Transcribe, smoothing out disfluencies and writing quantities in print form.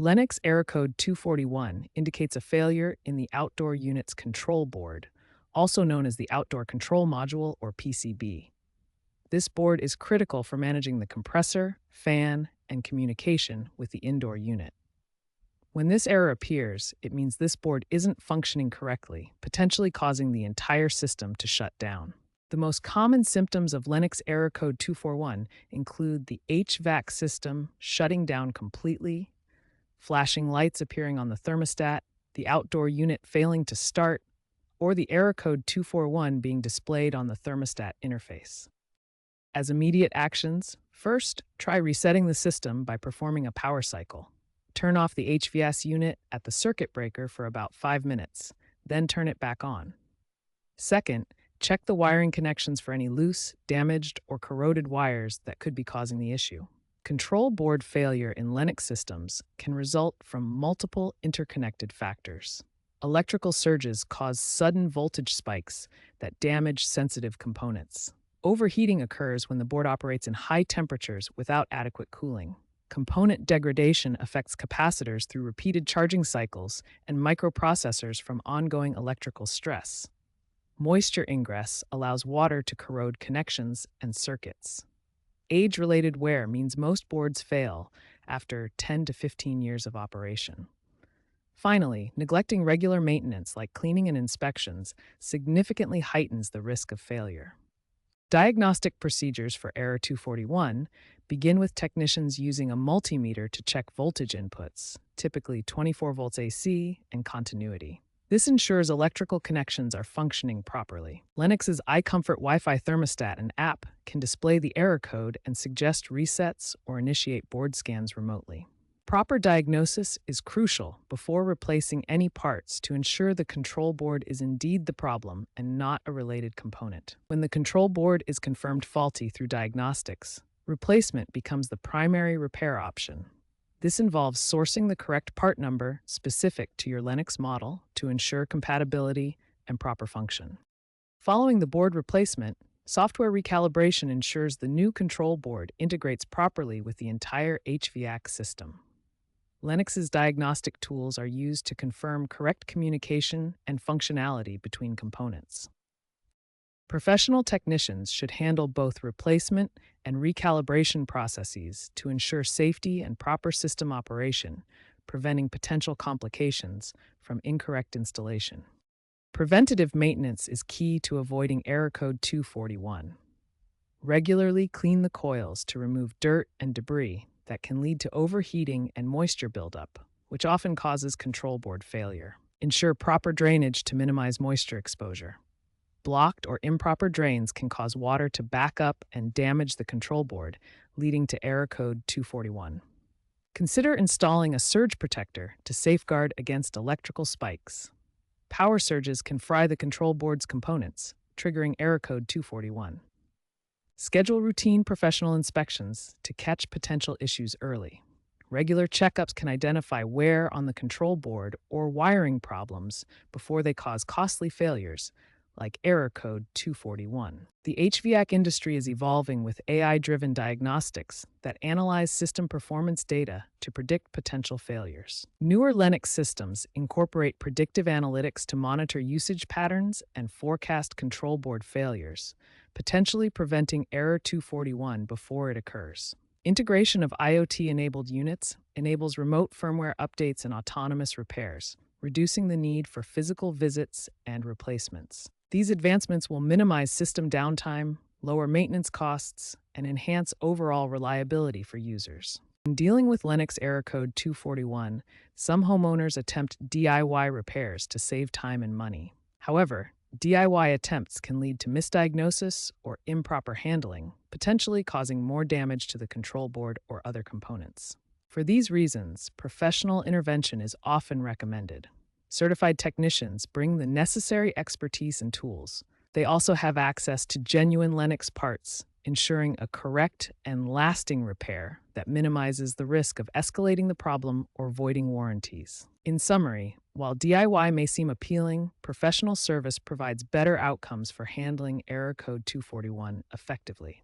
Lennox Error Code 241 indicates a failure in the outdoor unit's control board, also known as the Outdoor Control Module or PCB. This board is critical for managing the compressor, fan, and communication with the indoor unit. When this error appears, it means this board isn't functioning correctly, potentially causing the entire system to shut down. The most common symptoms of Lennox Error Code 241 include the HVAC system shutting down completely, flashing lights appearing on the thermostat, the outdoor unit failing to start, or the Error Code 241 being displayed on the thermostat interface. As immediate actions, first, try resetting the system by performing a power cycle. Turn off the HVAC unit at the circuit breaker for about 5 minutes, then turn it back on. Second, check the wiring connections for any loose, damaged, or corroded wires that could be causing the issue. Control board failure in Lennox systems can result from multiple interconnected factors. Electrical surges cause sudden voltage spikes that damage sensitive components. Overheating occurs when the board operates in high temperatures without adequate cooling. Component degradation affects capacitors through repeated charging cycles and microprocessors from ongoing electrical stress. Moisture ingress allows water to corrode connections and circuits. Age-related wear means most boards fail after 10 to 15 years of operation. Finally, neglecting regular maintenance like cleaning and inspections significantly heightens the risk of failure. Diagnostic procedures for Error 241 begin with technicians using a multimeter to check voltage inputs, typically 24 volts AC and continuity. This ensures electrical connections are functioning properly. Lennox's iComfort Wi-Fi thermostat and app can display the error code and suggest resets or initiate board scans remotely. Proper diagnosis is crucial before replacing any parts to ensure the control board is indeed the problem and not a related component. When the control board is confirmed faulty through diagnostics, replacement becomes the primary repair option. This involves sourcing the correct part number specific to your Lennox model to ensure compatibility and proper function. Following the board replacement, software recalibration ensures the new control board integrates properly with the entire HVAC system. Lennox's diagnostic tools are used to confirm correct communication and functionality between components. Professional technicians should handle both replacement and recalibration processes to ensure safety and proper system operation, preventing potential complications from incorrect installation. Preventative maintenance is key to avoiding Error Code 241. Regularly clean the coils to remove dirt and debris that can lead to overheating and moisture buildup, which often causes control board failure. Ensure proper drainage to minimize moisture exposure. Blocked or improper drains can cause water to back up and damage the control board, leading to Error Code 241. Consider installing a surge protector to safeguard against electrical spikes. Power surges can fry the control board's components, triggering Error Code 241. Schedule routine professional inspections to catch potential issues early. Regular checkups can identify wear on the control board or wiring problems before they cause costly failures, like Error Code 241. The HVAC industry is evolving with AI-driven diagnostics that analyze system performance data to predict potential failures. Newer Lennox systems incorporate predictive analytics to monitor usage patterns and forecast control board failures, potentially preventing Error 241 before it occurs. Integration of IoT-enabled units enables remote firmware updates and autonomous repairs, reducing the need for physical visits and replacements. These advancements will minimize system downtime, lower maintenance costs, and enhance overall reliability for users. In dealing with Lennox Error Code 241, some homeowners attempt DIY repairs to save time and money. However, DIY attempts can lead to misdiagnosis or improper handling, potentially causing more damage to the control board or other components. For these reasons, professional intervention is often recommended. Certified technicians bring the necessary expertise and tools. They also have access to genuine Lennox parts, ensuring a correct and lasting repair that minimizes the risk of escalating the problem or voiding warranties. In summary, while DIY may seem appealing, professional service provides better outcomes for handling Error Code 241 effectively.